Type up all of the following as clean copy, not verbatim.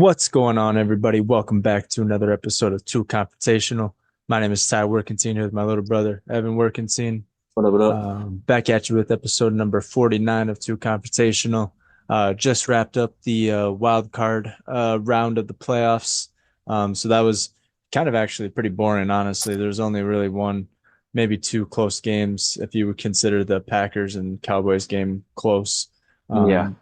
What's going on, everybody? Welcome back to another episode of TEW Confrontational. My name is Ty Workentine here with my little brother, Evan Workentine. What up, what up? Back at you with episode number 49 of TEW Confrontational. Just wrapped up the wild card round of the playoffs. So that was kind of actually pretty boring, honestly. There's only really one, maybe two close games if you would consider the Packers and Cowboys game close. Yeah. Um,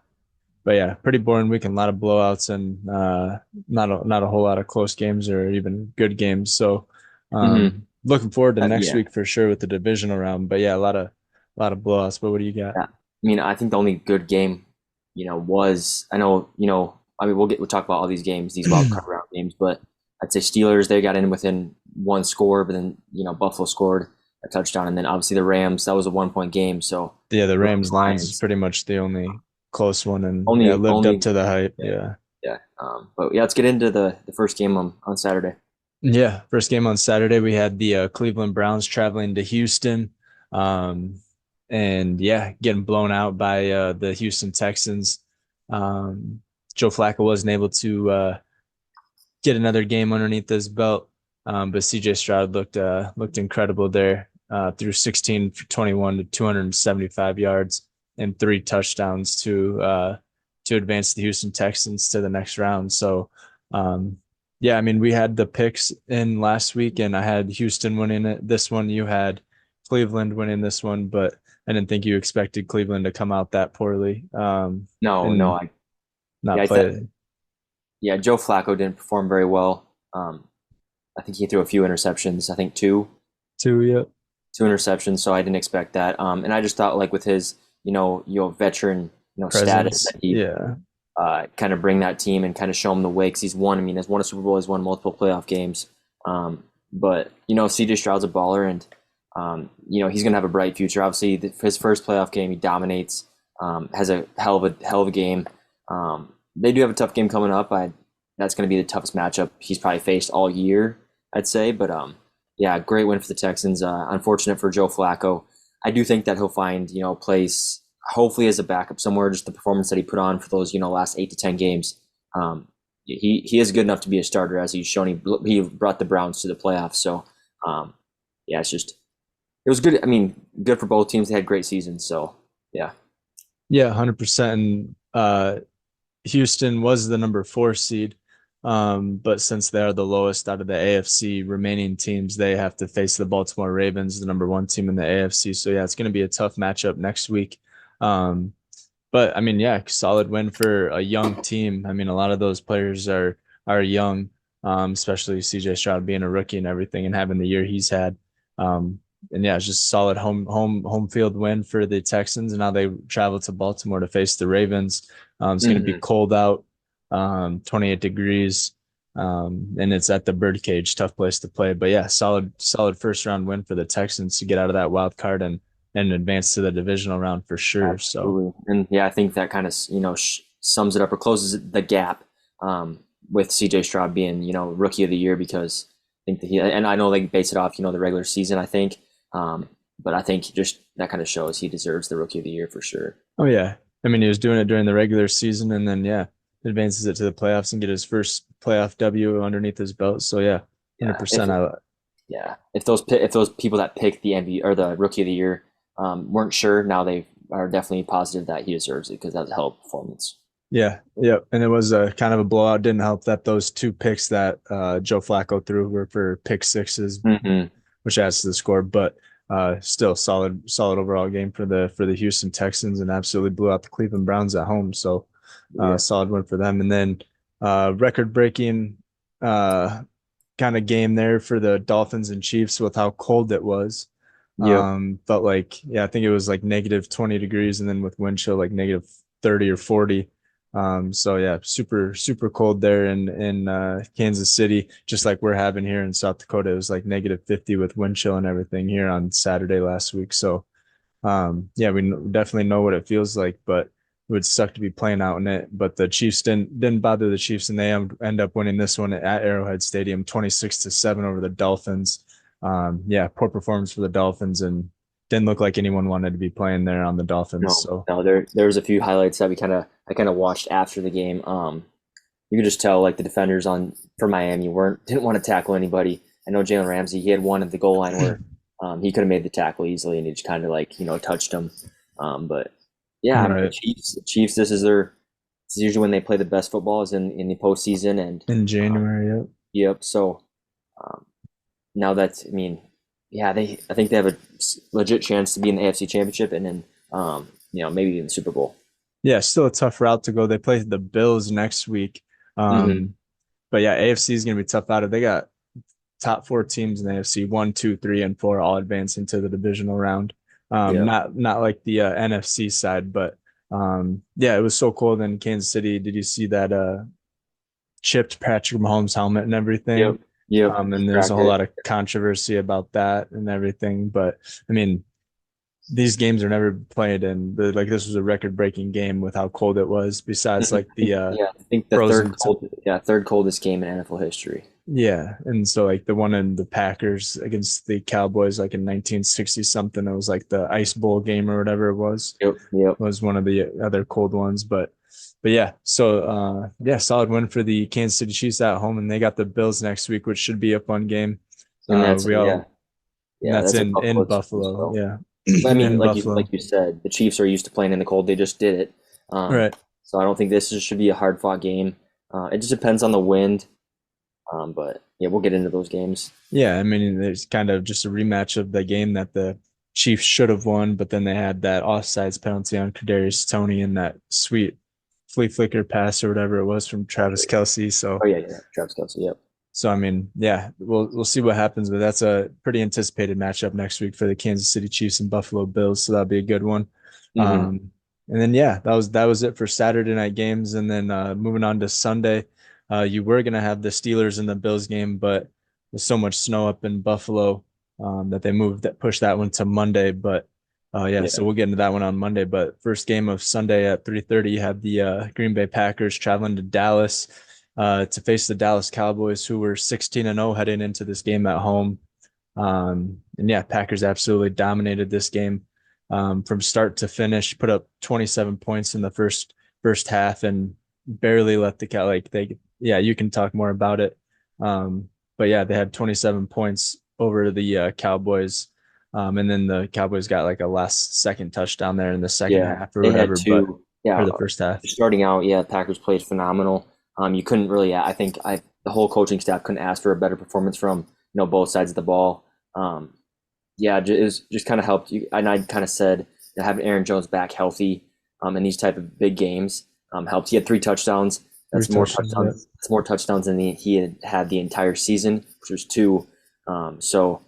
but yeah, pretty boring weekend. A lot of blowouts and not a whole lot of close games or even good games. So hmm looking forward to next yeah. week for sure with the divisional round. But yeah, a lot of blowouts. But what do you got? Yeah. I mean, I think the only good game, was I know, I mean, we'll talk about all these games, these wild card round games, but I'd say Steelers, they got in within one score, but then, Buffalo scored a touchdown, and then obviously the Rams, that was a 1 point game. So Yeah, the Rams Rams Lions is Lions pretty much the only close one, and yeah, only lived up only to the hype. yeah, Yeah. yeah. But yeah, let's get into the first game on Saturday. Yeah, first game on Saturday, we had the Cleveland Browns traveling to Houston, um, and yeah, getting blown out by the Houston Texans. Um, Joe Flacco wasn't able to get another game underneath his belt, but CJ Stroud looked incredible there. Threw 16 for 21 to 275 yards and three touchdowns to advance the Houston Texans to the next round. So um, yeah, I mean, we had the picks in last week, and I had Houston winning it. This one, you had Cleveland winning this one, but I didn't think you expected Cleveland to come out that poorly No, no, and yeah, not I play thought, it. yeah, Joe Flacco didn't perform very well. I think he threw a few interceptions. I think Too, yeah. two interceptions. So I didn't expect that. And I just thought like with his, veteran, status Presence. that he'd Yeah. kind of bring that team and kind of show him the way. Because he's won. I mean, he's won a Super Bowl. He's won multiple playoff games. But CJ Stroud's a baller, and he's gonna have a bright future. Obviously, his first playoff game, he dominates. Has a hell of a game. They do have a tough game coming up. That's going to be the toughest matchup he's probably faced all year, I'd say. But yeah, great win for the Texans. Unfortunate for Joe Flacco. I do think that he'll find a place, hopefully as a backup somewhere. Just the performance that he put on for those last 8 to 10 games. He is good enough to be a starter, as he's shown. He brought the Browns to the playoffs. So yeah, it was good. I mean, good for both teams. They had great seasons. So yeah. Yeah, 100%. And Houston was the number four seed. But since they are the lowest out of the AFC remaining teams, they have to face the Baltimore Ravens, the number one team in the AFC. So yeah, it's going to be a tough matchup next week. Um, but I mean, yeah, solid win for a young team. I mean, a lot of those players are young, especially CJ Stroud being a rookie and everything, and having the year he's had. Um, and yeah, it's just solid home field win for the Texans. And now they travel to Baltimore to face the Ravens. It's going to be hmm cold out, 28 degrees, and it's at the Birdcage, tough place to play. But yeah, solid first round win for the Texans to get out of that wild card and advance to the divisional round for sure. So Absolutely. And yeah, I think that kind of, sums it up or closes the gap with CJ Stroud being, rookie of the year, because I think that and I know they base it off, the regular season, I think. But I think just that kind of shows he deserves the rookie of the year for sure. oh yeah, I mean he was doing it during the regular season, and then yeah, advances it to the playoffs and get his first playoff W underneath his belt. So yeah, Yeah. If 100%. I if those people that picked the MVP or the rookie of the year weren't sure, now they are definitely positive that he deserves it because that was a hell of a performance. Yeah, yeah, and it was a kind of a blowout. Didn't help that those two picks that Joe Flacco threw were for pick sixes, hmm which adds to the score. But still solid overall game for the Houston Texans, and absolutely blew out the Cleveland Browns at home. So Yeah. solid win for them. And then record breaking uh, kind of game there for the Dolphins and Chiefs with how cold it was. Yep. But like yeah, I think it was like negative 20 degrees, and then with wind chill like negative 30 or 40. So yeah, super cold there in Kansas City, just like we're having here in South Dakota. It was like negative 50 with wind chill and everything here on Saturday last week. So yeah, we definitely know what it feels like, but it would suck to be playing out in it. But the Chiefs didn't bother the Chiefs, and they end up winning this one at Arrowhead Stadium, 26-7 over the Dolphins. Yeah, poor performance for the Dolphins, and didn't look like anyone wanted to be playing there on the Dolphins. No, So no. There was a few highlights that I kind of watched after the game. you could just tell like the defenders on for Miami didn't want to tackle anybody. I know Jalen Ramsey, he had one at the goal line where he could have made the tackle easily, and he just kind of like touched him. But yeah, I mean, Right. Chiefs. This is usually when they play the best football is in the postseason, and In um, January, yep. yep. So um, now that's I mean, yeah, I think they have a legit chance to be in the AFC Championship, and then maybe in the Super Bowl. Yeah, still a tough route to go. They play the Bills next week. Mm-hmm. Um, but yeah, AFC is gonna be tough out of. They got top four teams in the AFC, one, two, three, and four, all advancing to the divisional round. Yeah. Not like the NFC side, but yeah, it was so cold in Kansas City. Did you see that chipped Patrick Mahomes helmet and everything? Yep. Yep. And there's a Cracked whole it. lot of controversy about that and everything. But I mean, these games are never played, and like this was a record-breaking game with how cold it was. Besides, like the Yeah, I think the frozen third coldest game in NFL history. yeah, and so like the one in the Packers against the Cowboys, like in 1960 something, it was like the Ice Bowl game or whatever it Yep, yep. was one of the other cold ones. But yeah, so yeah, solid win for the Kansas City Chiefs at home, and they got the Bills next week, which should be a fun game. And that's We all and yeah, that's that's a in Buffalo team. Buffalo, So yeah, I mean, in Buffalo, like you said, the Chiefs are used to playing in the cold. They just did it. right? So I don't think should be a hard fought game. It just depends on the wind. But yeah, we'll get into those games. Yeah, I mean, it's kind of just a rematch of the game that the Chiefs should have won, but then they had that offsides penalty on Kadarius Toney and that sweet flea flicker pass or whatever it was from Travis Exactly. Kelsey. Oh yeah, yeah, Travis Kelce. Yep. So I mean, yeah, we'll see what happens, but that's a pretty anticipated matchup next week for the Kansas City Chiefs and Buffalo Bills, so that'll be a good one. Mm-hmm. And then yeah, that was it for Saturday night games, and then moving on to Sunday, you were gonna have the Steelers and the Bills game, but there's so much snow up in Buffalo that they pushed that one to Monday. But yeah, Yeah. so we'll get into that one on Monday. But first game of Sunday at 3:30, you have the Green Bay Packers traveling to Dallas to face the Dallas Cowboys, who were 16-0 heading into this game at home. And yeah, Packers absolutely dominated this game from start to finish. Put up 27 points in the first half and barely let the Cow like they. Yeah, you can talk more about it. But yeah, they had 27 points over the Cowboys. And then the Cowboys got like a last second touchdown there in the second Yeah, half or they had whatever, but two. Yeah, for the first half. starting out, yeah, Packers played phenomenal. You couldn't really. I think the whole coaching staff couldn't ask for a better performance from both sides of the ball. Um, yeah, it was just kind of helped you. And I kind of said that having Aaron Jones back healthy in these type of big games helped. He had 3 touchdowns. Three That's more touchdowns, yeah. touchdowns. That's more touchdowns than he had the entire season, which was 2. So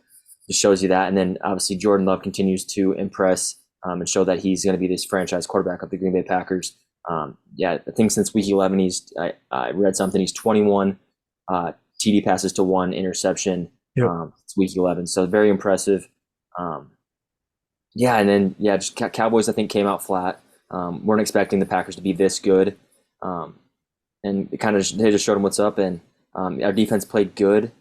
it shows you that. And then obviously Jordan Love continues to impress and show that he's going to be this franchise quarterback of the Green Bay Packers. Yeah, I think since week 11, I read something. He's 21 TD passes to 1 interception. Yep. It's week 11, so very impressive. Yeah, and then just Cowboys I think came out flat. Weren't expecting the Packers to be this good, and they just showed them what's up. And our defense played good,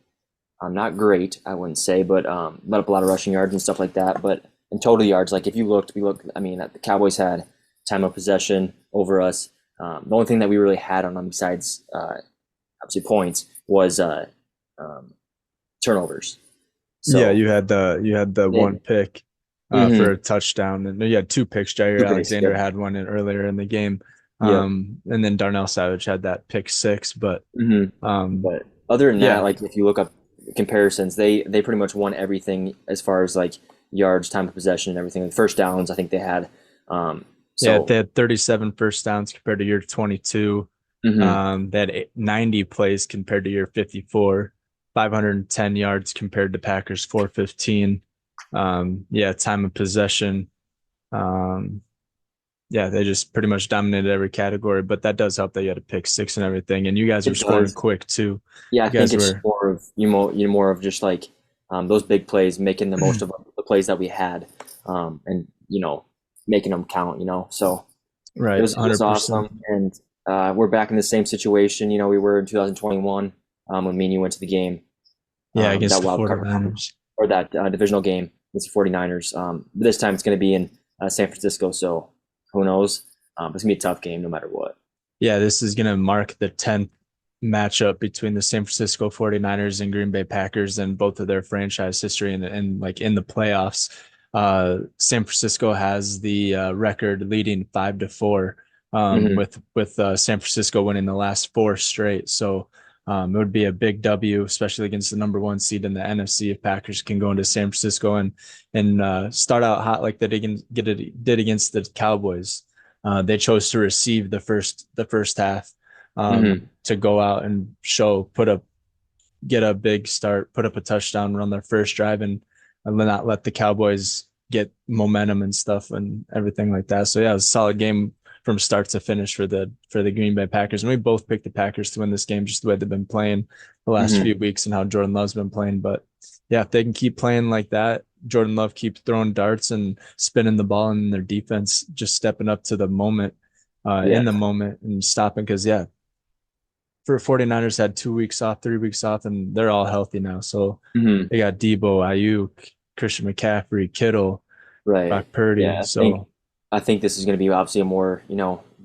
not great, I wouldn't say, but let up a lot of rushing yards and stuff like that. But in total yards, like if you looked, I mean, the Cowboys had time of possession over us. The only thing that we really had on them besides obviously points was turnovers. Yeah, So you had the one pick for a touchdown, and you had 2 picks. Jair 2 picks. Alexander Yep. had one earlier in the game, Yep. and then Darnell Savage had that pick six. But But other than that, yeah, like if you look up comparisons, they pretty much won everything as far as like yards, time of possession, and everything. Like first downs, I think they had. yeah, So they had 37 first downs compared to your 22. mhm. They had 90 plays compared to your 54, 510 yards compared to Packers 415. Yeah, time of possession. Um, yeah, they just pretty much dominated every category, but that does help that you had a pick six and everything. And you guys were It scoring does. quick too. Yeah, I You think guys it's were, more of more of just like those big plays, making the most of the plays that we had, and making them count. So right, it was 100%. awesome, and we're back in the same situation. We were in 2021 when me and you went to the game, Yeah, against that the wild card round 49ers. or that divisional game against the 49ers. But this time it's going to be in San Francisco, so who knows? It's going to be a tough game no matter what. Yeah, this is going to mark the 10th matchup between the San Francisco 49ers and Green Bay Packers in both of their franchise history and like in the playoffs. San Francisco has the record leading 5-4, Hmm. with San Francisco winning the last four straight. So it would be a big W, especially against the number one seed in the NFC, if Packers can go into San Francisco and start out hot like they did against the Cowboys. They chose to receive the first half, Hmm. to go out and get a big start, put up a touchdown, run their first drive, and not let the Cowboys get momentum and stuff and everything like that. So yeah, it was a solid game from start to finish for the Green Bay Packers. And we both picked the Packers to win this game just the way they've been playing the last few Hmm. weeks and how Jordan Love's been playing. But yeah, if they can keep playing like that, Jordan Love keeps throwing darts and spinning the ball, and their defense just stepping up to the moment, Yeah. in the moment and stopping. Because yeah, for 49ers had 2 weeks off, 3 weeks off, and they're all healthy now. So Hmm. they got Debo, Ayuk, Christian McCaffrey, Kittle, Right. Brock Purdy. Yeah. So I think this is going to be obviously a more,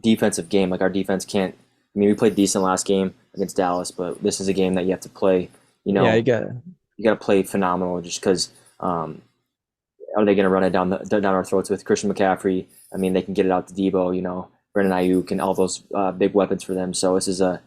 defensive game. Like our defense can't. I mean, we played decent last game against Dallas, but this is a game that you have to play. You yeah, you know, got you got to play phenomenal just because. Um, are they going to run it down our throats with Christian McCaffrey? I mean, they can get it out to Debo. Brandon Ayuk and all those big weapons for them. So this is a,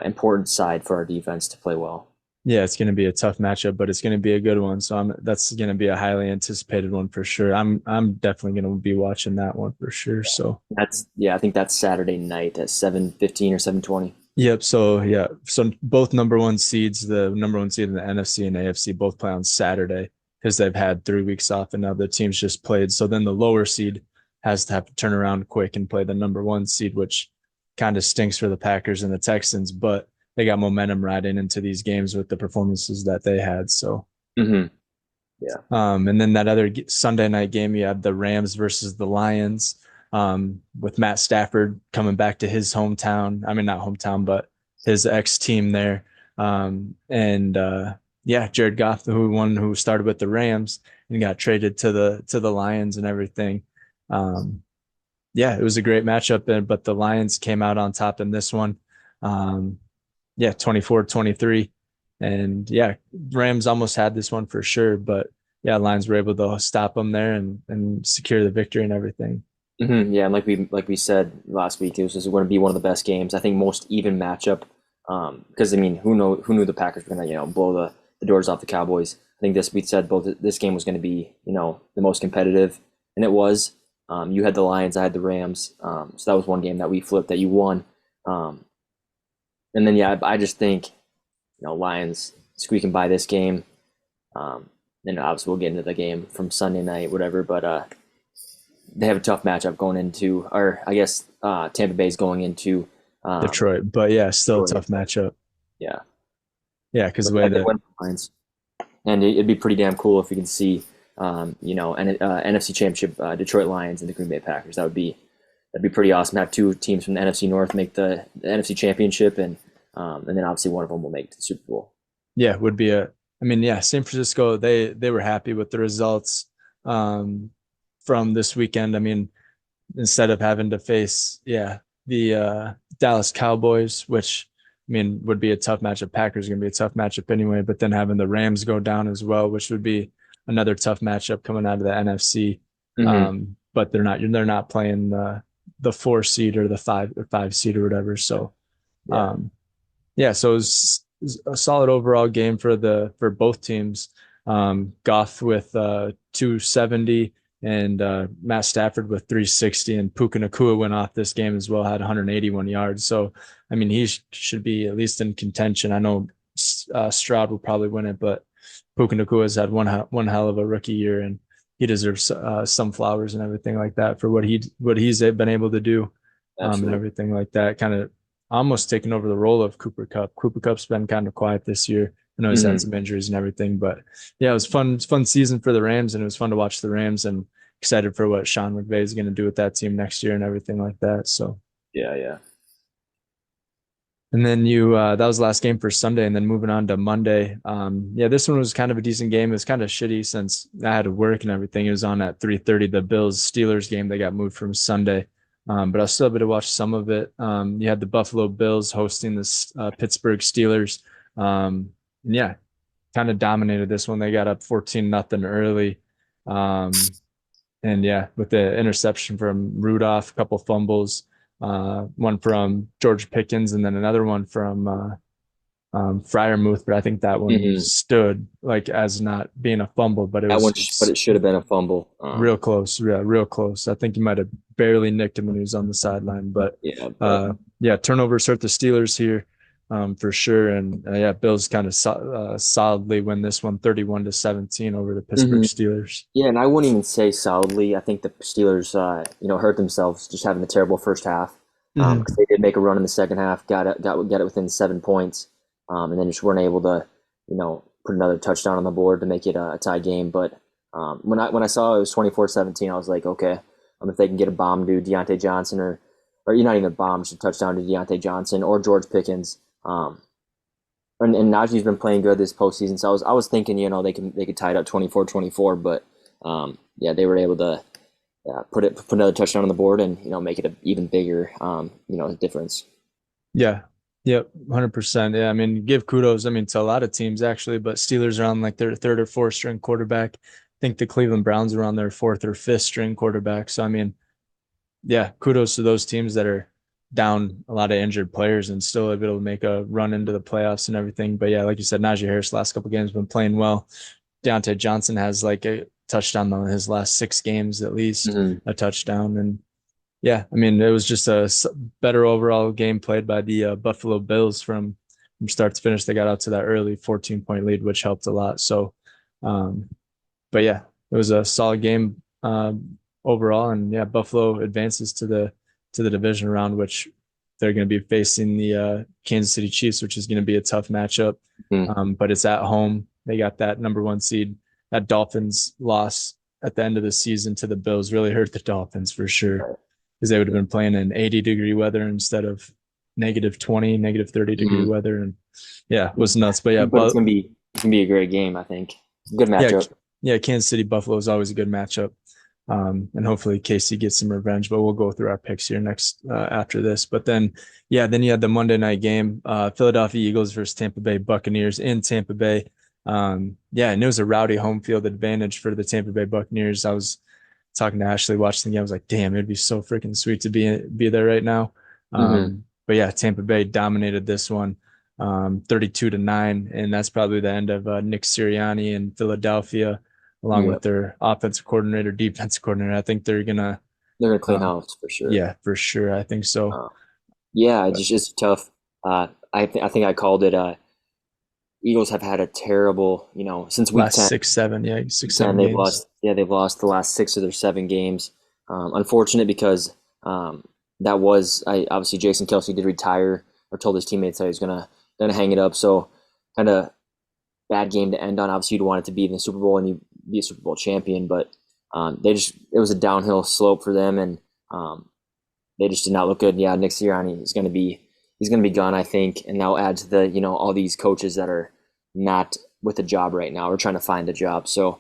important side for our defense to play well. yeah, it's going to be a tough matchup, but it's going to be a good one. So that's going to be a highly anticipated one for sure. I'm definitely going to be watching that one for sure. So I think that's Saturday night at 7:15 or 7:20. yep. So yeah. So both number one seeds, the number one seed in the NFC and AFC, both play on Saturday because they've had 3 weeks off and now the teams just played. So then the lower seed has to have to turn around quick and play the number one seed, which kind of stinks for the Packers and the Texans, but they got momentum riding into these games with the performances that they had. So Hmm. Yeah. and then that other Sunday night game, you had the Rams versus the Lions, with Matt Stafford coming back to his hometown. I mean, not hometown, but his ex team there. And yeah, Jared Goff, who started with the Rams and got traded to the Lions and everything. Um, yeah, it was a great matchup, but the Lions came out on top in this one. Um, yeah, 24-23. And yeah, Rams almost had this one for sure, but yeah, Lions were able to stop them there and secure the victory and everything. Hmm. Yeah, and like we said last week, it was just going to be one of the best games. I think most even matchup. Because I mean, who knew the Packers were going to blow the doors off the Cowboys. I think we said both this game was going to be the most competitive, and it was. You had the Lions, I had the Rams. So that was one game that we flipped that you won. Um, and then yeah, I just think Lions squeaking by this game. And obviously we'll get into the game from Sunday night, whatever. But they have a tough matchup going into, or I guess Tampa Bay's going into Detroit, but yeah, still a Detroit. tough matchup. Yeah, Yeah, because but the yeah, way they that win the Lions, and it'd be pretty damn cool if we can see, NFC Championship Detroit Lions and the Green Bay Packers. That'd be pretty awesome. Have two teams from the NFC North make the NFC Championship, and then obviously one of them will make the Super Bowl. yeah, would be I mean, yeah, San Francisco, they were happy with the results, um, from this weekend. I mean, instead of having to face, yeah, the Dallas Cowboys, which I mean would be a tough matchup. Packers are going to be a tough matchup anyway, but then having the Rams go down as well, which would be another tough matchup coming out of the NFC. Hmm. But they're not playing the 4 seed or the five seed or whatever. So Yeah. um, yeah, so it was a solid overall game for both teams. Goff with 270 and Matt Stafford with 360, and Puka Nakua went off this game as well, had 181 yards. So I mean, he should be at least in contention. I know Stroud will probably win it, but Puka Nakua has had one hell of a rookie year, and he deserves some flowers and everything like that for what he's been able to do, and Absolutely. everything like that. Kind of almost taken over the role of Cooper Cup. Cooper Cup's been kind of quiet this year. I know he's had Hmm. some injuries and everything, but yeah, it was fun. It's fun season for the Rams, and it was fun to watch the Rams, and excited for what Sean McVay is going to do with that team next year and everything like that. So, Yeah, yeah. and then that was the last game for Sunday, and then moving on to Monday. Yeah, this one was kind of a decent game. It was kind of shitty since I had to work and everything. It was on at 3:30. The Bills Steelers game, they got moved from Sunday. but I was still able to watch some of it. You had the Buffalo Bills hosting this Pittsburgh Steelers. And yeah, kind of dominated this one. They got up 14-0 early. Um, and yeah, with the interception from Rudolph, a couple fumbles, one from George Pickens, and then another one from Fryermuth, but I think that one Hmm. stood like as not being a fumble, but it That one, but was it should have been a fumble. real close. Yeah, real close. I think he might have barely nicked him when he was on the sideline, but Yeah, but uh, yeah, turnovers hurt the Steelers here for sure. And yeah, Bills kind of solidly win this one, 31-17 over the Pittsburgh hmm Steelers. yeah, and I wouldn't even say solidly. I think the Steelers, hurt themselves just having a terrible first half. Hmm. Because they did make a run in the second half, got it within 7 points, and then just weren't able to, put another touchdown on the board to make it a tie game. But when I saw it was 24-17, I was like, okay, if they can get a bomb to Deontay Johnson or you're not even a bomb, just a touchdown to Deontay Johnson or George Pickens. And Najee's been playing good this postseason, so I was thinking, they could tie it up 24-24, but yeah, they were able to put another touchdown on the board and make it an even bigger difference. Yeah. Yep. 100%. Yeah. I mean, give kudos, I mean, to a lot of teams actually, but Steelers are on like their third or fourth string quarterback. I think the Cleveland Browns are on their fourth or fifth string quarterback. So, I mean, yeah, kudos to those teams that are down a lot of injured players and still able to make a run into the playoffs and everything. But yeah, like you said, Najee Harris last couple games been playing well. Deontay Johnson has like a touchdown on his last 6 games at least, Mm-hmm. a touchdown. And yeah, I mean, it was just a better overall game played by the Buffalo Bills from start to finish. They got out to that early 14-point lead, which helped a lot. So, um, but yeah, it was a solid game overall, and yeah, Buffalo advances to the division round, which they're going to be facing the Kansas City Chiefs, which is going to be a tough matchup. Mm-hmm. But it's at home. They got that number one seed. That Dolphins loss at the end of the season to the Bills really hurt the Dolphins for sure Right. because they would have been playing in 80-degree weather instead of -20, -30-degree Mm-hmm. weather, and yeah, it was nuts. But yeah, But it's gonna be a great game, I think. Good yeah, matchup. yeah, Kansas City Buffalo is always a good matchup. And hopefully KC gets some revenge, but we'll go through our picks here next after this. But then, yeah, then you had the Monday night game, Philadelphia Eagles versus Tampa Bay Buccaneers in Tampa Bay. Yeah, and it was a rowdy home field advantage for the Tampa Bay Buccaneers. I was talking to Ashley watching the game. I was like, damn, it'd be so freaking sweet to be there right now. Mm-hmm. But yeah, Tampa Bay dominated this one, 32-9, and that's probably the end of Nick Sirianni in Philadelphia, along Yeah, with their offensive coordinator, defensive coordinator. I think they're gonna, they're gonna clean uh, house for sure. yeah, for sure. I think so. Uh, yeah, But it's tough. I think I called it. Eagles have had a terrible, since week last 10. six, seven, yeah, six, Week 10, seven they've games. lost. Yeah, they've lost the last 6 of their 7 games. Unfortunate because that was obviously Jason Kelsey did retire or told his teammates that he was gonna hang it up. So kind of bad game to end on. Obviously, you'd want it to be in the Super Bowl and you be a Super Bowl champion, but it was a downhill slope for them, and they just did not look good. Yeah, Nick Sirianni is he's gonna be gone, I think, and that'll add to the all these coaches that are not with a job right now or trying to find a job. So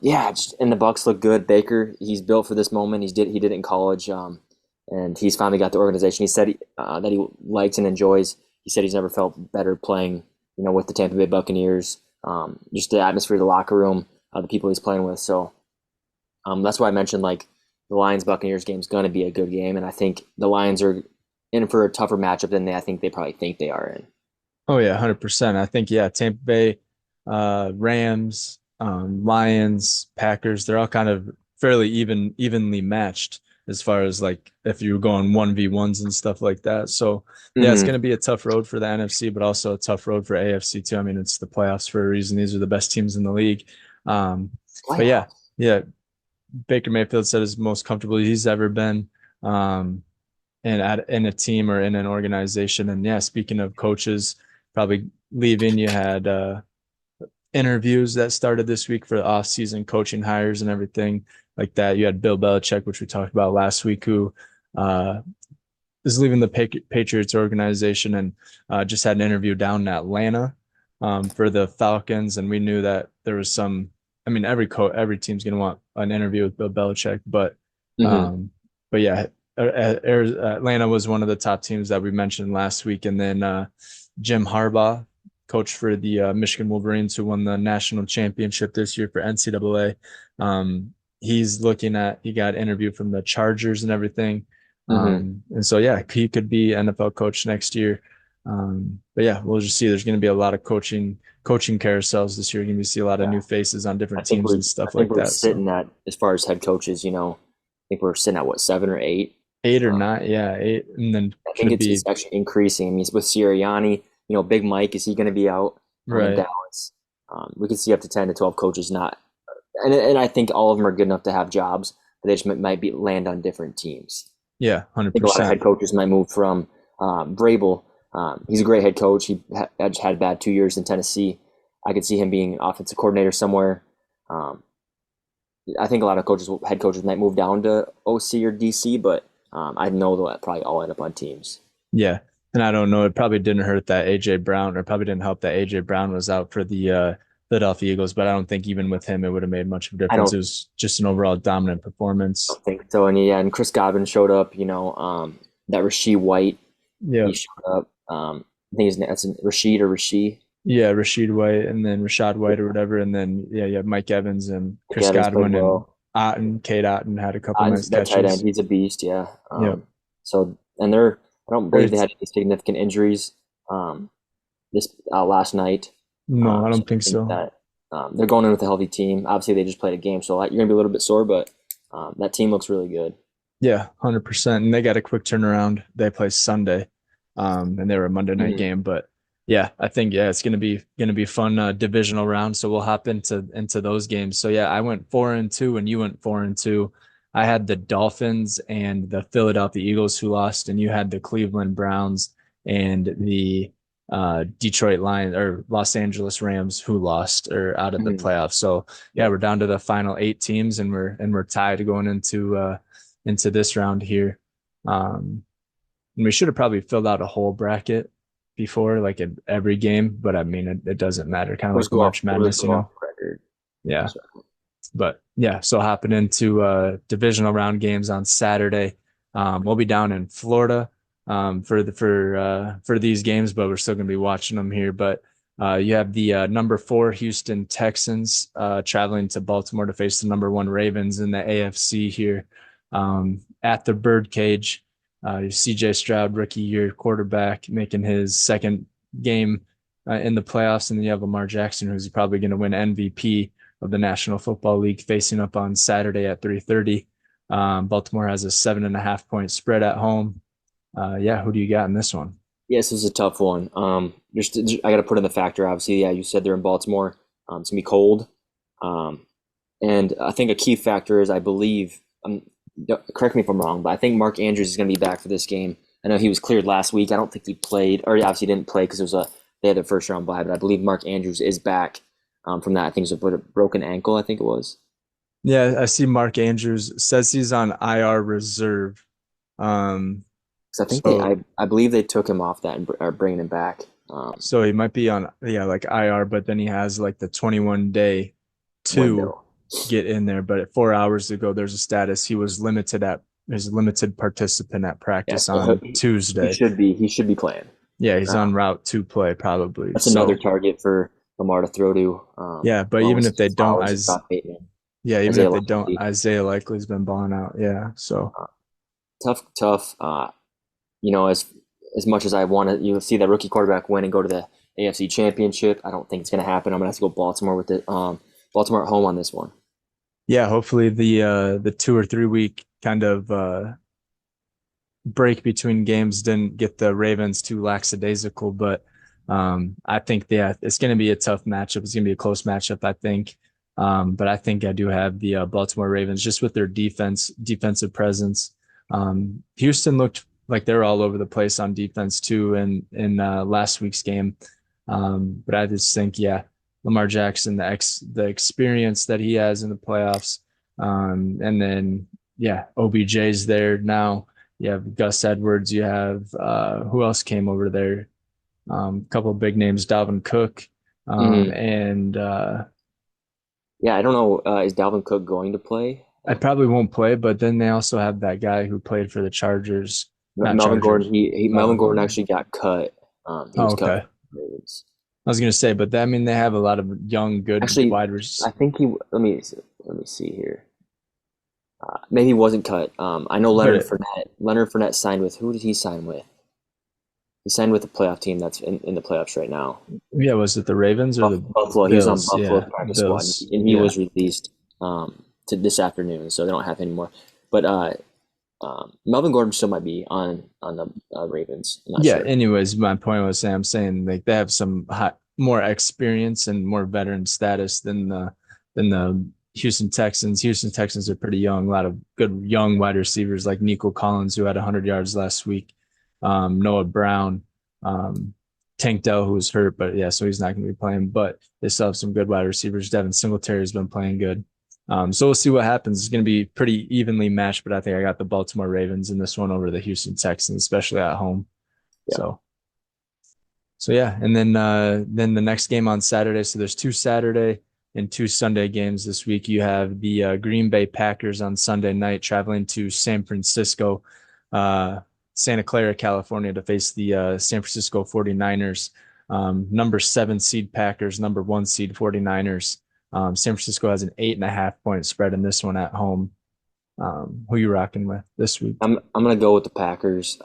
yeah, and the Bucks look good. Baker, he's built for this moment. He did it in college, and he's finally got the organization. He said that he likes and enjoys. He said he's never felt better playing, with the Tampa Bay Buccaneers. Just the atmosphere, the locker room, the people he's playing with. So that's why I mentioned like the Lions Buccaneers game is going to be a good game, and I think the Lions are in for a tougher matchup than I think they probably think they are in. Oh yeah, 100%. I think yeah, Tampa Bay, Rams, Lions, Packers, they're all kind of fairly evenly matched as far as like if you're going 1v1s and stuff like that. So yeah, it's Mm-hmm. going to be a tough road for the NFC, but also a tough road for AFC too. I mean, it's the playoffs for a reason. These are the best teams in the league. Um, but yeah, Playoffs. yeah, Baker Mayfield said is most comfortable he's ever been. Um, and in a team or in an organization. And yeah, speaking of coaches, probably leaving, you had interviews that started this week for the off-season coaching hires and everything like that. You had Bill Belichick, which we talked about last week, who uh, is leaving the Patriots organization and just had an interview down in Atlanta for the Falcons. And we knew that there was some. I mean, every team's going to want an interview with Bill Belichick, um, but yeah, Atlanta was one of the top teams that we mentioned last week, and then Jim Harbaugh, coach for the Michigan Wolverines, who won the national championship this year for NCAA. He's looking at he got interviewed from the Chargers and everything, Hmm. and so yeah, he could be NFL coach next year. But yeah, we'll just see. There's going to be a lot of coaching carousels this year. You're going to see a lot of Yeah. new faces on I different think teams we're and I stuff think like we're that. So sitting at, as far as head coaches, I think we're sitting at what, 7 or 8. eight or Uh, nine, yeah, eight, and then I think could it's be actually increasing. I mean, with Sirianni, Big Mike, is he going to be out in right. Dallas? We could see up to 10 to 12 coaches not, and I think all of them are good enough to have jobs, but they just might be land on different teams. Yeah, I think a lot of 100%. head coaches might move from Vrabel. He's a great head coach. He just had bad 2 years in Tennessee. I could see him being offensive coordinator somewhere. Um, I think a lot of head coaches might move down to OC or DC, but I know they'll probably all end up on teams. Yeah. And I don't know, it probably didn't hurt that AJ Brown, or probably didn't help that AJ Brown was out for the Philadelphia Eagles, but I don't think even with him it would have made much of a I difference. It was just an overall dominant performance. don't think so. And yeah, and Chris Godwin showed up. That Rasheed White, Yeah. he showed up. I think his name, that's Rasheed or Rasheed. Yeah, Rashid White and then Rashad White or whatever. And then yeah, you have Mike Evans and Mike Chris Evans played Godwin and well. Otten, Kate Otten had a couple nice That tight end, catches. he's a beast. Yeah. Yep. So I don't believe they There's had any significant injuries um, this last night. no, I So don't I think think so. that they're going in with a healthy team. Obviously, they just played a game, so you're gonna be a little bit sore, but that team looks really good. Yeah, 100%. And they got a quick turnaround. They play Sunday, and they were a Monday night Mhm. game. But yeah, I think yeah, it's gonna be fun divisional round. So we'll hop into those games. So yeah, I went 4-2, and you went 4-2. I had the Dolphins and the Philadelphia Eagles who lost, and you had the Cleveland Browns and the Detroit Lions or Los Angeles Rams who lost or out of the Mhm. playoffs. So yeah, Yep. we're down to the final 8 teams, and we're tied going into this round here. And we should have probably filled out a whole bracket before, like in every game, but I mean, it doesn't matter. Kind of like March We'll just Madness, go you know? off record. Yeah. That's right. But yeah, so hopping into divisional round games on Saturday. We'll be down in Florida for these games, but we're still going to be watching them here. But you have the number 4 Houston Texans traveling to Baltimore to face the number 1 Ravens in the AFC here at the Birdcage. CJ Stroud, rookie year quarterback, making his second game in the playoffs, and then you have Lamar Jackson, who's probably going to win MVP of the National Football League, facing up on Saturday at 3:30. Baltimore has a 7.5 point spread at home. Yeah, who do you got in this one? Yes, this is a tough one. I got to put in the factor. Obviously, yeah, you said they're in Baltimore. It's gonna be cold, um, and I think a key factor is, I believe, correct me if I'm wrong, but I think Mark Andrews is gonna be back for this game. I know he was cleared last week. I don't think he played, or he obviously didn't play because they had their first round bye. But I believe Mark Andrews is back from that. I think it was a broken ankle. I think it was. Yeah, I see Mark Andrews says he's on IR reserve. Um, So I think so I believe they took him off that and are bringing him back. so he might be on yeah like IR, but then he has like the 21 day to Window. get in there. But at 4 hours ago, there's a status he was limited at his limited participant at Yeah, practice so on Tuesday. he should be playing. Yeah, he's Uh, on route to play probably. that's another So target for Lamar to throw to, yeah, but along even with if they don't, Flowers and Josh Bateman. yeah, even if Isaiah they don't, Likely. Isaiah Likely's been balling out. Yeah, so Uh, tough. As much as I want to, see that rookie quarterback win and go to the AFC Championship, I don't think it's going to happen. I'm going to have to go Baltimore with it. Baltimore at home on this one. yeah, hopefully the 2 or 3 week kind of break between games didn't get the Ravens too lackadaisical, but I think yeah, it's going to be a tough matchup. It's going to be a close matchup, I think. But I think I do have the Baltimore Ravens just with their defensive presence. Houston looked like they're all over the place on defense too in last week's game. But I just think, yeah, Lamar Jackson, the experience that he has in the playoffs, and then yeah, OBJ's there now. You have Gus Edwards. You have who else came over there? A couple of big names, Dalvin Cook, Mm-hmm. and Yeah, I don't know. Is Dalvin Cook going to play? I probably won't play, but then they also have that guy who played for the Chargers, not Melvin Gordon, Chargers, he Melvin Melvin Gordon Gordon. actually got cut. He Oh, was cut okay. from the Ravens. I was gonna say, but I mean, they have a lot of young, good Actually, wide I receivers. think he. Let me see here. Maybe he wasn't cut. I know But Leonard Fournette. Leonard Fournette signed with who did he sign with? He signed with the playoff team that's in the playoffs right now. yeah, was it the Ravens or the Buffalo. He was on Bills? Buffalo's Yeah, practice squad, Bills. and he Yeah. was released to this afternoon, so they don't have him anymore. But Melvin Gordon still might be on the Ravens. I'm not Yeah. sure. Anyways, my point was, I'm saying like they have some more experience and more veteran status than the Houston Texans. Houston Texans are pretty young. A lot of good young wide receivers like Nico Collins, who had 100 yards last week. Noah Brown, um, Tank Dell, who was hurt, but yeah, so he's not going to be playing. But they still have some good wide receivers. Devin Singletary has been playing good. So we'll see what happens. It's going to be pretty evenly matched, but I think I got the Baltimore Ravens in this one over the Houston Texans, especially at home. Yeah. So so yeah, and then the next game on Saturday. So there's two Saturday and two Sunday games this week. You have the Green Bay Packers on Sunday night traveling to San Francisco, uh, Santa Clara, California to face the San Francisco 49ers. Number 7 seed Packers, number 1 seed 49ers. San Francisco has an 8.5 point spread in this one at home. Who you rocking with this week? I'm gonna go with the Packers.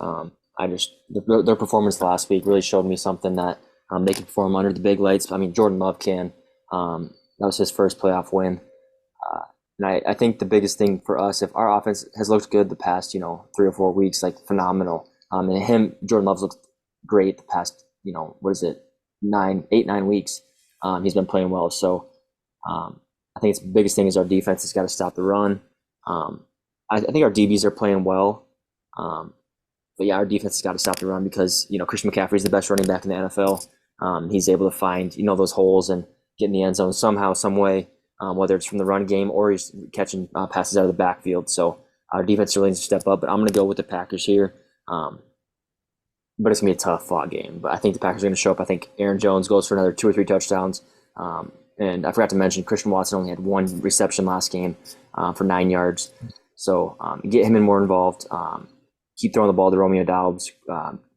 I just their performance last week really showed me something that they can perform under the big lights. I mean, Jordan Love can. That was his first playoff win, and I think the biggest thing for us, if our offense has looked good the past 3 or 4 weeks, like phenomenal. And Jordan Love's looked great the past what is it 9 weeks. He's been playing well, so I think it's the biggest thing is our defense has got to stop the run. I think our DBs are playing well. Um, but yeah, our defense has got to stop the run because Christian McCaffrey is the best running back in the NFL. He's able to find those holes and get in the end zone somehow, some way, whether it's from the run game or he's catching passes out of the backfield. So our defense really needs to step up. But I'm going to go with the Packers here. But it's going to be a tough fought game. But I think the Packers are going to show up. I think Aaron Jones goes for another 2 or 3 touchdowns. And I forgot to mention Christian Watson only had 1 reception last game for 9 yards. So get him in more involved. Keep throwing the ball to Romeo Doubs.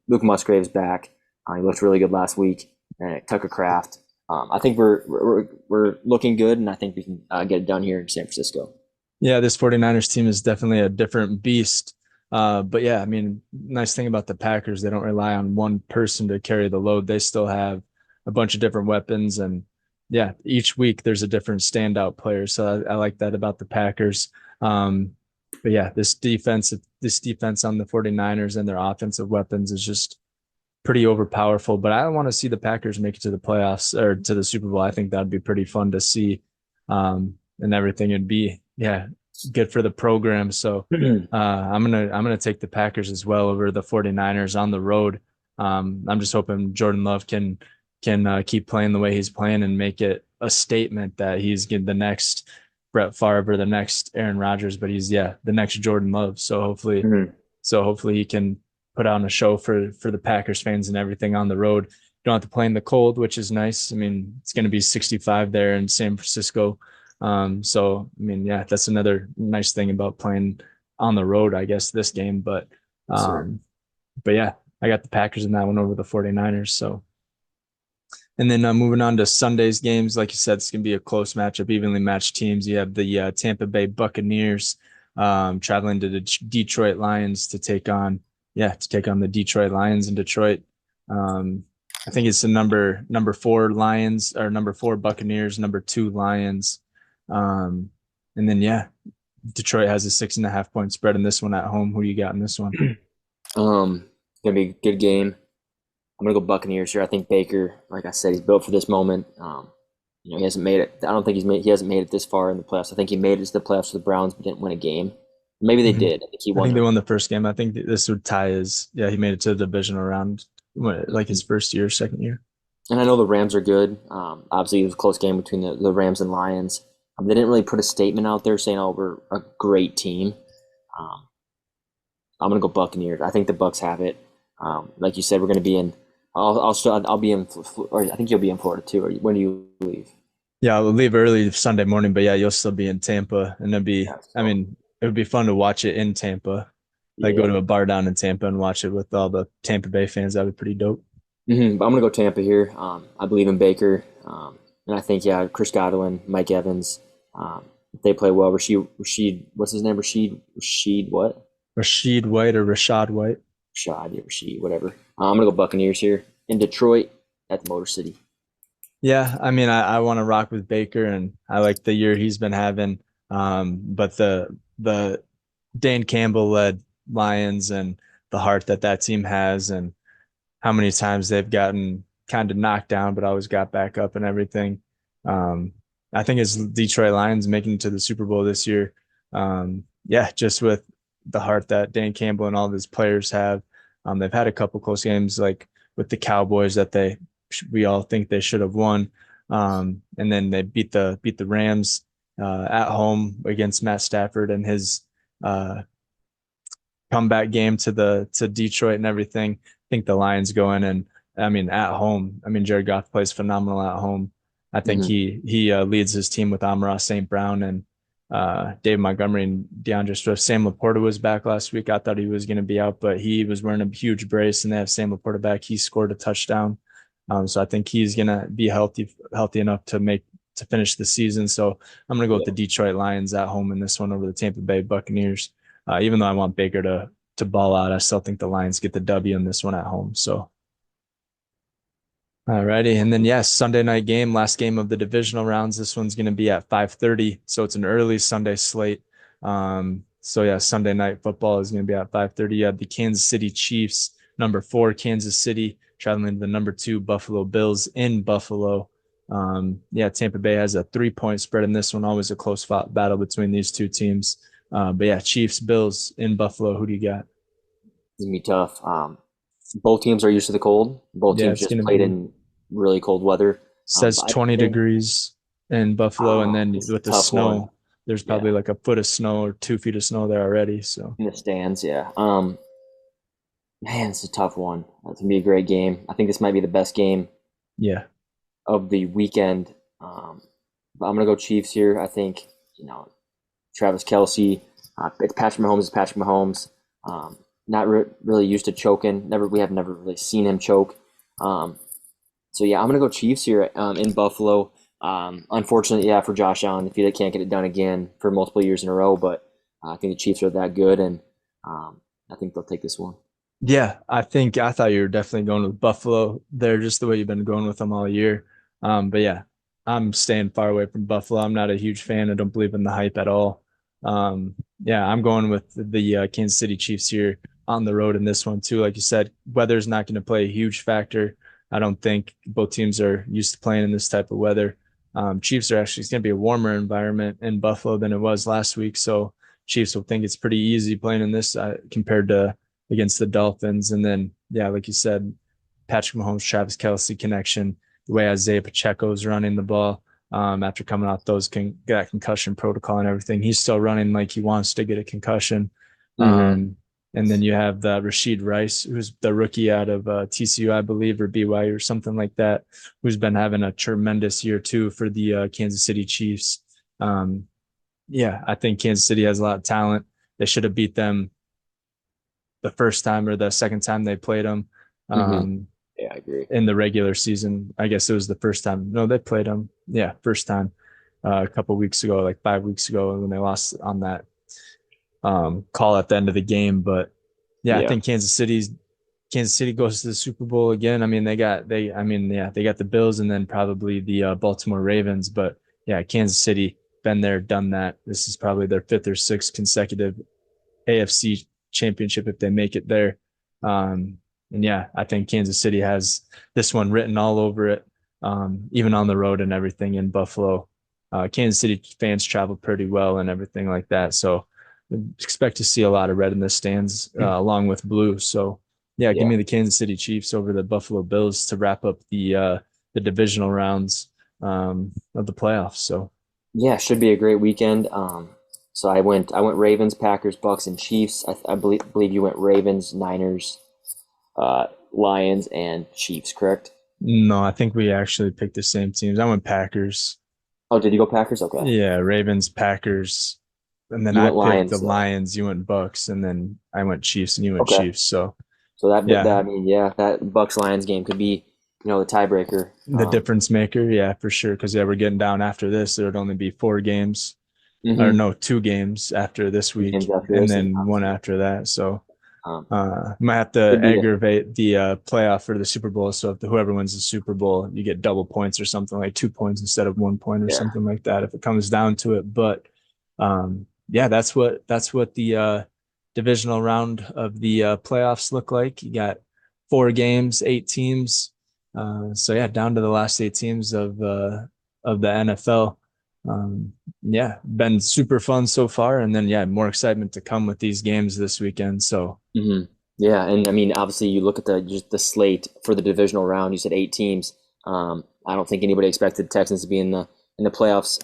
Luke Musgrave's back. He looked really good last week. And Tucker Kraft. I think we're looking good, and I think we can get it done here in San Francisco. Yeah, this 49ers team is definitely a different beast. But yeah, I mean, nice thing about the Packers, they don't rely on one person to carry the load. They still have a bunch of different weapons. And yeah, each week there's a different standout player. So I like that about the Packers. But yeah, this defense on the 49ers and their offensive weapons is just pretty overpowerful. But I don't want to see the Packers make it to the playoffs or to the Super Bowl. I think that'd be pretty fun to see. And everything would be, yeah, good for the program. So I'm gonna take the Packers as well over the 49ers on the road. I'm just hoping Jordan Love can keep playing the way he's playing and make it a statement that he's the next Brett Favre, the next Aaron Rodgers, but he's the next Jordan Love. So hopefully he can put on a show for the Packers fans and everything on the road. You don't have to play in the cold, which is nice. I mean, it's going to be 65 there in San Francisco. So I mean, yeah, that's another nice thing about playing on the road, I guess, this game. But Yes, sir. um, but yeah, I got the Packers in that one over the 49ers. So and then moving on to Sunday's games, like you said, it's going to be a close matchup, evenly matched teams. You have the Tampa Bay Buccaneers traveling to the Detroit Lions to take on the Detroit Lions in Detroit. Um, I think it's the number 4 Lions or number 4 Buccaneers, number 2 Lions. Um, and then Detroit has a 6.5 point spread in this one at home. Who do you got in this one? Gonna be a good game. I'm gonna go Buccaneers here. I think Baker, like I said, he's built for this moment. He hasn't made it. I don't think he hasn't made it this far in the playoffs. I think he made it to the playoffs for the Browns, but didn't win a game. Maybe they Mhm. did. I think he I won think they the. won the first game. I think this would tie his. Yeah, he made it to the divisional round, like his first year, second year. And I know the Rams are good. Obviously, it was a close game between the Rams and Lions. They didn't really put a statement out there saying, "Oh, we're a great team." Um, I'm gonna go Buccaneers. I think the Bucks have it. Like you said, we're gonna be in. I'll be in, or I think you'll be in Florida too. Or when do you leave? Yeah, I'll leave early Sunday morning, but yeah, you'll still be in Tampa, and Yeah. I So mean, it would be fun to watch it in Tampa. Like go yeah. to a bar down in Tampa and watch it with all the Tampa Bay fans. That'd be pretty dope. But I'm gonna go Tampa here. I believe in Baker, and I think yeah, Chris Godwin, Mike Evans, they play well. Rashid, what's his name? Rashid, what? Rashid White or Rashad White. Rashad, yeah, Rashid, whatever. I'm gonna go Buccaneers here in Detroit at the Motor City. Yeah, I mean, I want to rock with Baker, and I like the year he's been having. But the Dan Campbell led Lions and the heart that that team has, and how many times they've gotten kind of knocked down, but always got back up and everything. Um, I think it's Detroit Lions making it to the Super Bowl this year. Yeah, just with the heart that Dan Campbell and all of his players have. They've had a couple close games like with the Cowboys that we all think they should have won. And then they beat the Rams at home against Matt Stafford and his uh, comeback game to Detroit and everything. I think the Lions go in and I mean at home. I mean Jared Goff plays phenomenal at home. I think Mm-hmm. he leads his team with Amon-Ra St. Brown and Dave Montgomery and DeAndre Swift. Sam Laporta was back last week. I thought he was going to be out, but he was wearing a huge brace, and they have Sam Laporta back. He scored a touchdown, so I think he's going to be healthy enough to finish the season. So I'm going to go with Yeah, the Detroit Lions at home in this one over the Tampa Bay Buccaneers. Even though I want Baker to ball out, I still think the Lions get the W in this one at home. So, all righty, and then yes, Sunday night game, last game of the divisional rounds. This one's going to be at 5:30, so it's an early Sunday slate. So yeah, Sunday night football is going to be at 5:30. You have the Kansas City Chiefs, number 4 Kansas City, traveling to the number 2 Buffalo Bills in Buffalo. Yeah, Tampa Bay has a 3-point spread in this one. Always a close fought battle between these two teams. But yeah, Chiefs, Bills in Buffalo. Who do you got? it's gonna be tough. Both teams are used to the cold. Both Yeah, teams it's just gonna played be in really cold weather. says But I 20 think degrees in Buffalo, and then it's a with the tough one. snow, there's Yeah, probably like a foot of snow or 2 feet of snow there already. So in the stands. Yeah. Man, it's a tough one. It's gonna be a great game. I think this might be the best game yeah, of the weekend. But I'm gonna go Chiefs here. I think Travis Kelsey. It's Patrick Mahomes. It's Patrick Mahomes. Not really used to choking. We have never really seen him choke. Um, so yeah, I'm gonna go Chiefs here in Buffalo. Unfortunately, yeah, for Josh Allen, if he can't get it done again for multiple years in a row, but I think the Chiefs are that good, and I think they'll take this one. yeah. I thought you were definitely going with Buffalo there, just the way you've been going with them all year. But yeah, I'm staying far away from Buffalo. I'm not a huge fan. I don't believe in the hype at all. Yeah, I'm going with the Kansas City Chiefs here on the road in this one too. Like you said, weather's not going to play a huge factor. I don't think both teams are used to playing in this type of weather. Chiefs are actually, it's going to be a warmer environment in Buffalo than it was last week. So Chiefs will think it's pretty easy playing in this compared to against the Dolphins. And then, yeah, like you said, Patrick Mahomes, Travis Kelsey connection, the way Isaiah Pacheco is running the ball after coming off that concussion protocol and everything. He's still running like he wants to get a concussion. Mm-hmm. Um, and then you have the Rashid Rice, who's the rookie out of TCU, I believe, or BYU or something like that, who's been having a tremendous year too for the Kansas City Chiefs. Um, yeah, I think Kansas City has a lot of talent. They should have beat them the first time or the second time they played them Mm-hmm. um, Yeah, I agree. in the regular season. I guess it was the first time. No, they played them. Yeah, first time a couple weeks ago, like 5 weeks ago, when they lost on that call at the end of the game. But yeah, I Yeah. think Kansas City goes to the Super Bowl again. I mean, I mean, yeah, they got the Bills and then probably the Baltimore Ravens. But yeah, Kansas City been there, done that. This is probably their 5th or 6th consecutive AFC championship if they make it there. And yeah, I think Kansas City has this one written all over it, even on the road and everything in Buffalo. Kansas City fans travel pretty well and everything like that. So expect to see a lot of red in the stands along with blue. So yeah, give Yeah. me the Kansas City Chiefs over the Buffalo Bills to wrap up the divisional rounds of the playoffs. So Yeah, should be a great weekend. So I went Ravens, Packers, Bucks, and Chiefs. I believe you went Ravens, Niners, Lions, and Chiefs, correct? no, I think we actually picked the same teams. I went Packers. Oh, did you go Packers? Okay. Yeah, Ravens, Packers, and then You I went picked the Lions. Lions. You went Bucks, and then I went Chiefs, and you went Okay. Chiefs. So So that yeah, I mean, yeah, that Bucks Lions game could be, the tiebreaker. the difference maker. Yeah, for sure. Because yeah, we're getting down after this. There would only be 4 games, or Mm-hmm. no, 2 games after this Weekends week, after and this, and then one obviously, after that. So um, might have to could be a aggravate the playoff for the Super Bowl. So if whoever wins the Super Bowl, you get double points or something, like 2 points instead of 1 point or yeah. something like that if it comes down to it. But yeah, that's what the divisional round of the playoffs look like. You got 4 games, 8 teams. So yeah, down to the last 8 teams of the NFL. Yeah, been super fun so far, and then yeah, more excitement to come with these games this weekend. So hmm Yeah, and I mean, obviously, you look at the slate for the divisional round. You said 8 teams. I don't think anybody expected Texans to be in the playoffs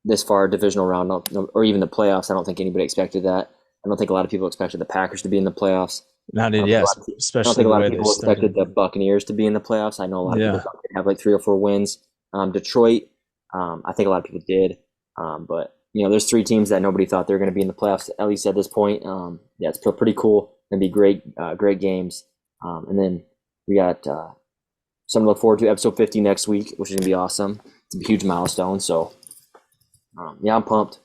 this far, divisional round, or even the playoffs. I don't think anybody expected that. I don't think a lot of people expected the Packers to be in the playoffs. not I don't think a lot yes, of, I don't especially think a the lot of way they people expected started. the Buccaneers to be in the playoffs. I know a lot of people Yeah, thought they'd have like 3 or 4 wins. Detroit, I think a lot of people did. But there's 3 teams that nobody thought they were going to be in the playoffs, at least at this point. Yeah, it's pretty cool. Gonna be great, great games. And then we got something to look forward to. Episode 50 next week, which is gonna be awesome. It's a huge milestone. So yeah, I'm pumped.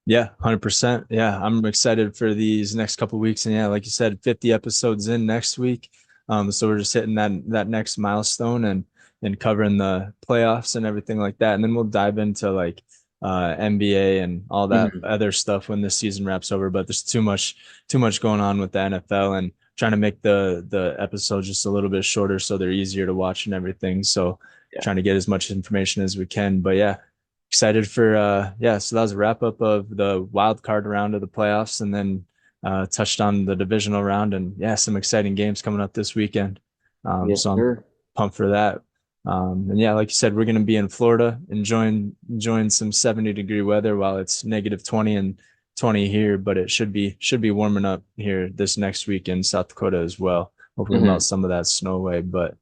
yeah, 100%. Yeah, I'm excited for these next couple of weeks, and yeah, like you said, 50 episodes in next week. So we're just hitting that next milestone and covering the playoffs and everything like that, and then we'll dive into like NBA and all that Mm-hmm. other stuff when this season wraps over. But there's too much going on with the NFL and trying to make the episodes just a little bit shorter so they're easier to watch and everything. So Yeah. trying to get as much information as we can. But yeah, excited for yeah, so that was a wrap up of the wild card round of the playoffs, and then touched on the divisional round, and yeah, some exciting games coming up this weekend. Yes, So I'm sir. pumped for that. And yeah, like you said, we're going to be in Florida enjoying some 70-degree weather while it's negative 20 and 20 here, but it should be warming up here this next week in South Dakota as well. Hopefully melt Mm-hmm. some of that snow away. But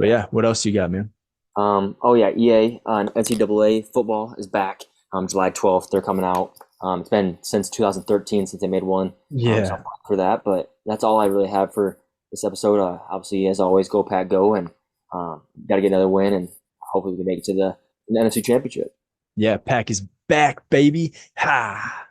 Yeah. yeah, what else you got, man? Oh yeah, EA NCAA football is back. July 12th, they're coming out. It's been since 2013 since they made one. So I'm Yeah. pumped for that. But that's all I really have for this episode. Obviously, as always, go Pack, go, and got to get another win, and hopefully we can make it to the NFC Championship. Yeah, Pack is back, baby. Ha.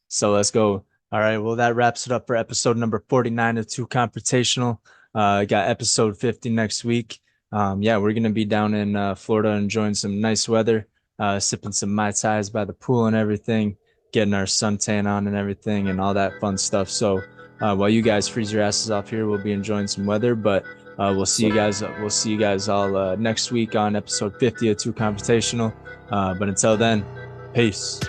So let's go. All right. Well, that wraps it up for episode number 49 of TEW Confrontational. Got episode 50 next week. Yeah, we're going to be down in Florida enjoying some nice weather, sipping some Mai Tais by the pool and everything, getting our suntan on and everything and all that fun stuff. So while you guys freeze your asses off here, we'll be enjoying some weather, but we'll see you So, guys. We'll see you guys all next week on episode 50 of TEW Confrontational. But until then, peace.